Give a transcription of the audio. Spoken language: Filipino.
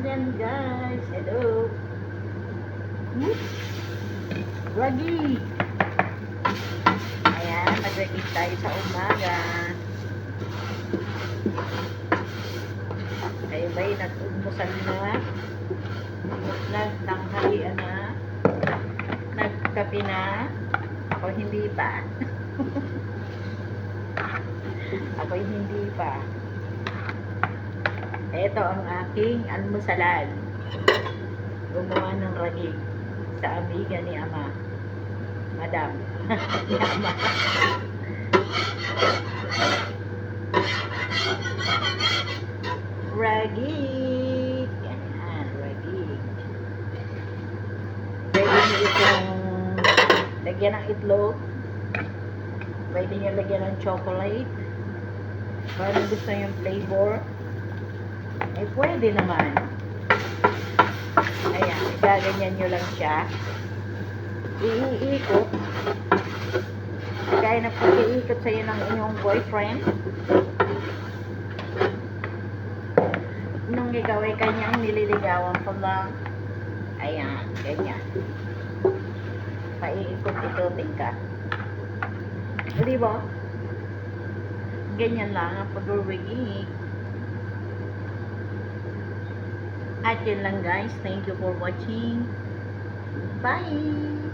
Ayan guys, hello. Ragi. Ayan, mag-ragi tayo sa umaga. Kayo ba'y nag-umusan na? Nagtanghalian na? Nagkape na? Ako hindi pa. Ako hindi pa. Ito ang aking almusalan. Gumawa ng ragi sa amiga ni Ama. Madam. Ni Ama. Ragi. Yan, ragi. Pwede nyo itong lagyan ng itlog. Pwede nyo lagyan ng chocolate. Kung gusto yung flavor. Eh, pwede naman. Ayan, gaganyan nyo lang siya. Iikot. Kaya na pag-iikot sa'yo ng inyong boyfriend. Nung ikaw ay kanyang nililigawan ko lang. Ayan, ganyan. Paiikot-ikotin ka. Di ba? Ganyan lang ang pag-wigig. At yun lang guys. Thank you for watching. Bye!